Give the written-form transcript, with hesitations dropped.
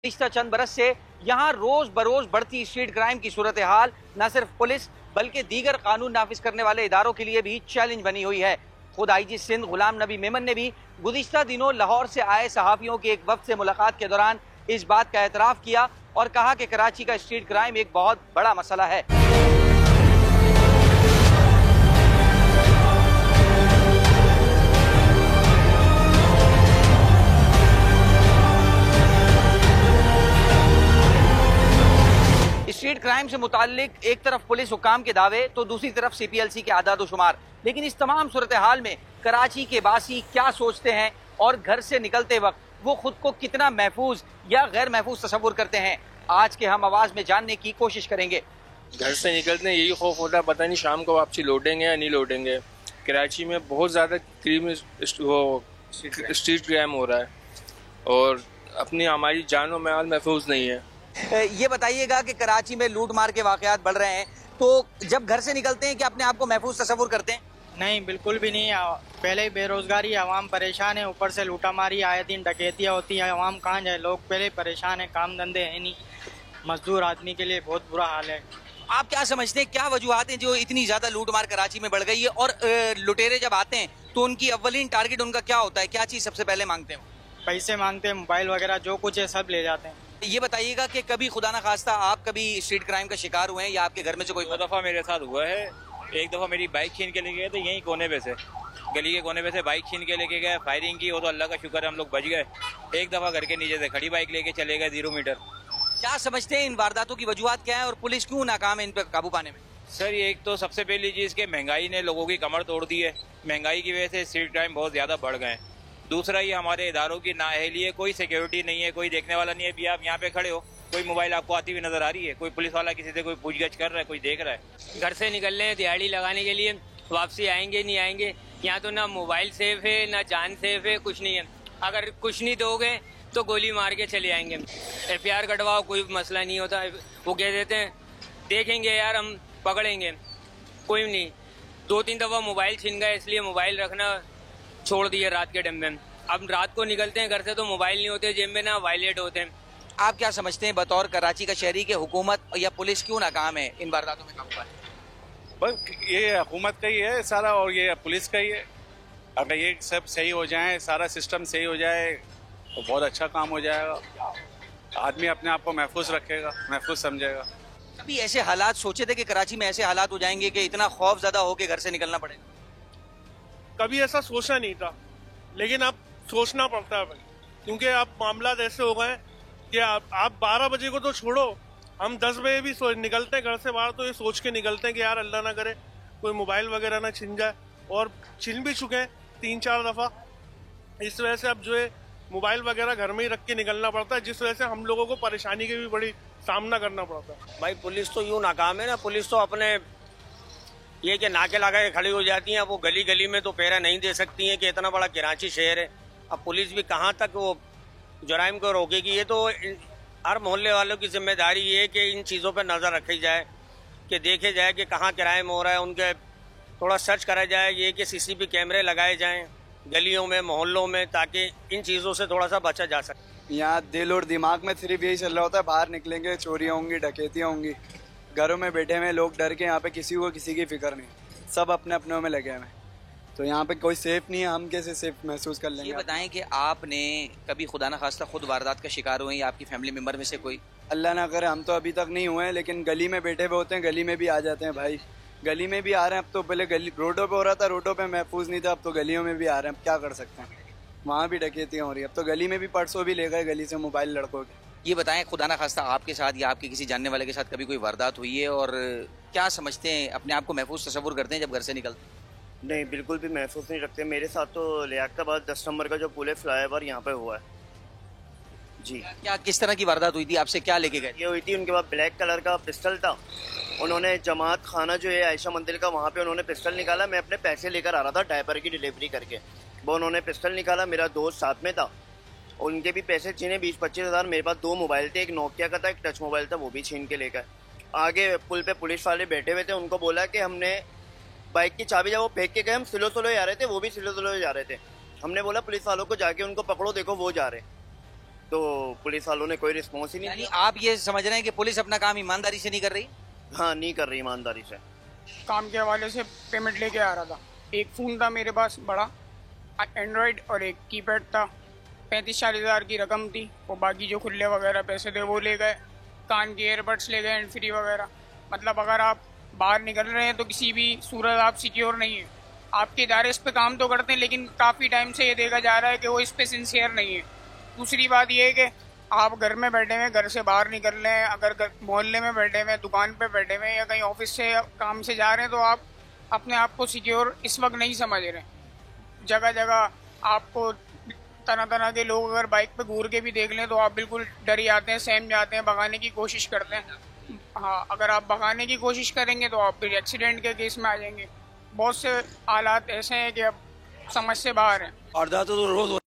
पिछले चंद बरस से यहाँ रोज बरोज बढ़ती स्ट्रीट क्राइम की सूरत हाल न सिर्फ पुलिस बल्कि दीगर कानून नाफिज करने वाले इदारों के लिए भी चैलेंज बनी हुई है। खुद आईजी सिंध गुलाम नबी मेमन ने भी गुज़िश्ता दिनों लाहौर से आए सहाफियों के एक वक्त से मुलाकात के दौरान इस बात का एतराफ़ किया और कहा कि कराची का स्ट्रीट क्राइम एक बहुत बड़ा मसला है। स्ट्रीट क्राइम से मुताल्लिक एक तरफ पुलिस हुकाम के दावे तो दूसरी तरफ CPLC के आदाद शुमार, लेकिन इस तमाम सूरत हाल में कराची के बासी क्या सोचते हैं और घर से निकलते वक्त वो खुद को कितना महफूज या गैर महफूज तस्वुर करते हैं, आज के हम आवाज में जानने की कोशिश करेंगे। घर से निकलते यही खौफ होता है, पता नहीं शाम को वापसी लौटेंगे या नहीं लौटेंगे। कराची में बहुत ज़्यादा स्ट्रीट क्राइम हो रहा है और अपनी हमारी जान और माल महफूज नहीं है। ये बताइएगा कि कराची में लूट मार के वाकयात बढ़ रहे हैं, तो जब घर से निकलते हैं क्या अपने आप को महफूज तस्वुर करते हैं? नहीं, बिल्कुल भी नहीं। पहले ही बेरोजगारी, आवाम परेशान है, ऊपर से लूटामारी, आए दिन डकैतियाँ होती है, आवाम कहाँ जाए, लोग पहले परेशान है, काम धंधे है नहीं, मजदूर आदमी के लिए बहुत बुरा हाल है। आप क्या समझते हैं, क्या वजूहात हैं जो इतनी ज्यादा लूट मार कराची में बढ़ गई है? और लुटेरे जब आते हैं तो उनकी अव्वलीन टारगेट उनका क्या होता है, क्या चीज सबसे पहले मांगते हैं? पैसे मांगते हैं, मोबाइल वगैरह जो कुछ है सब ले जाते हैं। ये बताइएगा कि कभी खुदा ना खास्ता आप कभी स्ट्रीट क्राइम का शिकार हुए हैं या आपके घर में से कोई? दो दफा मेरे साथ हुआ है। एक दफा मेरी बाइक छीन के लेके गए थे, यहीं कोने पे से, गली के कोने पे से बाइक छीन के लेके गए, फायरिंग की, वो तो अल्लाह का शुक्र है हम लोग बच गए। एक दफा घर के नीचे से खड़ी बाइक लेके चले गए 0 मीटर। क्या समझते हैं इन वारदातों की वजूहात क्या है और पुलिस क्यों नाकाम है इन पर काबू पाने में? सर ये एक तो सबसे पहली चीज के महंगाई ने लोगों की कमर तोड़ दी है, महंगाई की वजह से स्ट्रीट क्राइम बहुत ज्यादा बढ़ गए हैं। दूसरा ये हमारे इदारों की नाअहली है, कोई सिक्योरिटी नहीं है, कोई देखने वाला नहीं है। भी आप यहाँ पे खड़े हो, कोई मोबाइल आपको आती हुई नजर आ रही है, कोई पुलिस वाला किसी से कोई पूछगछ कर रहा है, कोई देख रहा है। घर से निकल रहे हैं दिहाड़ी लगाने के लिए, वापसी आएंगे नहीं आएंगे, यहाँ तो ना मोबाइल सेफ है ना जान सेफ है, कुछ नहीं है। अगर कुछ नहीं दोगे तो गोली मार के चले आएंगे। FIR कटवाओ, कोई मसला नहीं होता। वो कह देते हैं देखेंगे यार, हम पकड़ेंगे, कोई नहीं। 2-3 दफा मोबाइल छीन गए, इसलिए मोबाइल रखना छोड़ दिए रात के टाइम में। अब रात को निकलते हैं घर से तो मोबाइल नहीं होते जेब में, ना वायलेट होते हैं। आप क्या समझते हैं बतौर कराची का शहरी के हुकूमत या पुलिस क्यों नाकाम है इन वारदातों में काबू पाने? बस ये हुकूमत का ही है सारा और ये पुलिस का ही है। अगर ये सब सही हो जाए, सारा सिस्टम सही हो जाए तो बहुत अच्छा काम हो जाएगा। आदमी अपने आप को महफूज रखेगा, महफूज समझेगा। कभी ऐसे हालात सोचे थे कि कराची में ऐसे हालात हो जाएंगे कि इतना खौफ ज्यादा हो के घर से निकलना पड़ेगा? कभी ऐसा सोचा नहीं था, लेकिन अब सोचना पड़ता है भाई, क्योंकि अब मामला ऐसे हो गए कि आप 12 बजे को तो छोड़ो, हम 10 बजे भी निकलते हैं घर से बाहर तो ये सोच के निकलते हैं कि यार अल्लाह ना करे कोई मोबाइल वगैरह ना छिन जाए, और छिन भी चुके हैं 3-4 दफा। इस वजह से अब जो है मोबाइल वगैरह घर में ही रख के निकलना पड़ता है, जिस वजह से हम लोगों को परेशानी की भी बड़ी सामना करना पड़ता है। भाई पुलिस तो यूं नाकाम है ना, पुलिस तो अपने ये कि नाके लगा के खड़ी हो जाती हैं, वो गली गली में तो पहरा नहीं दे सकती हैं कि इतना बड़ा कराची शहर है। अब पुलिस भी कहाँ तक वो जुराइम को रोकेगी? ये तो हर मोहल्ले वालों की जिम्मेदारी ये है कि इन चीज़ों पर नज़र रखी जाए, कि देखे जाए कि कहाँ क्राइम हो रहा है, उनके थोड़ा सर्च करा जाए, ये कि CCTV कैमरे लगाए जाएं गलियों में, मोहल्लों में, ताकि इन चीज़ों से थोड़ा सा बचा जा सके। यहाँ दिल और दिमाग में सिर्फ यही चल रहा होता है, बाहर निकलेंगे चोरियाँ होंगी, डकैतियाँ होंगी। घरों में बैठे हुए लोग डर के, यहाँ पे किसी को किसी की फिक्र नहीं, सब अपने अपनों में लगे हुए। तो यहाँ पे कोई सेफ नहीं है, हम कैसे सेफ महसूस कर लेंगे? ये बताएं कि आपने कभी खुदा ना खास्ता खुद वारदात का शिकार हुए या आपकी फैमिली मेंबर में से कोई? अल्लाह ना करे, हम तो अभी तक नहीं हुए हैं, लेकिन गली में बैठे हुए होते हैं, गली में भी आ जाते हैं भाई, गली में भी आ रहे हैं। अब तो पहले गली रोडों पे हो रहा था, रोडों पे महफूज नहीं था, अब तो गलियों में भी आ रहे हैं। अब क्या कर सकते हैं, वहाँ भी डकैतियाँ हो रही है। अब तो गली में भी परसों भी ले गए गली से मोबाइल लड़कों के। ये बताएं खुदा ना खास्ता आपके साथ या आपके किसी जानने वाले के साथ कभी कोई वारदात हुई है और क्या समझते हैं, अपने आप को महफूज तस्वुर करते हैं जब घर से निकलते हैं? नहीं, बिल्कुल भी महसूस नहीं रखते। मेरे साथ तो लियाकताबाद 10 नंबर का जो पुल है, फ्लाईओवर यहाँ पे हुआ है जी। क्या किस तरह की वारदात हुई थी, आपसे क्या लेके गए? ये हुई थी, उनके पास ब्लैक कलर का पिस्टल था। उन्होंने जमात खाना जो है आयशा मंदिर का, वहाँ पे उन्होंने पिस्टल निकाला। मैं अपने पैसे लेकर आ रहा था डायपर की डिलीवरी करके, वो उन्होंने पिस्टल निकाला, मेरा दोस्त साथ में था, उनके भी पैसे छीने 20-25 हज़ार। मेरे पास 2 मोबाइल थे, एक नोकिया का था, एक टच मोबाइल था, वो भी छीन के लेकर। आगे पुल पे पुलिस वाले बैठे हुए थे, उनको बोला कि हमने बाइक की चाबी जब वो फेंक के गए, हम स्लो जा रहे थे, वो भी स्लो जा रहे थे। हमने बोला पुलिस वालों को जाके उनको पकड़ो, देखो वो जा रहे। तो पुलिस वालों ने कोई रिस्पॉन्स ही नहीं यानी दिया। आप ये समझ रहे हैं कि पुलिस अपना काम ईमानदारी से नहीं कर रही? हाँ, नहीं कर रही ईमानदारी से। काम के हवाले से पेमेंट लेके आ रहा था, एक फ़ोन था मेरे पास बड़ा एंड्रॉयड और एक कीपैड था, 35-40 हज़ार की रकम थी, वो बाकी जो खुले वगैरह पैसे थे वो ले गए, कान के एयरबड्स ले गए हैंड फ्री वगैरह। मतलब अगर आप बाहर निकल रहे हैं तो किसी भी सूरत आप सिक्योर नहीं है। आपके इदारे इस पे काम तो करते हैं लेकिन काफ़ी टाइम से ये देखा जा रहा है कि वो इस पे सिंसियर नहीं है। दूसरी बात ये है कि आप घर में बैठे हुए, घर से बाहर निकल रहे हैं, अगर मोहल्ले में बैठे हुए, दुकान पे बैठे हुए या कहीं ऑफिस से काम से जा रहे हैं तो आप अपने आप को सिक्योर इस वक्त नहीं समझ रहे। जगह जगह आपको तरह तरह के लोग अगर बाइक पे घूर के भी देख लें तो आप बिल्कुल डर जाते हैं, सहम जाते हैं, भगाने की कोशिश करते हैं। हाँ, अगर आप भगाने की कोशिश करेंगे तो आप फिर एक्सीडेंट के केस में आ जाएंगे। बहुत से हालात ऐसे हैं कि अब समझ से बाहर हैं। वारदात तो रोज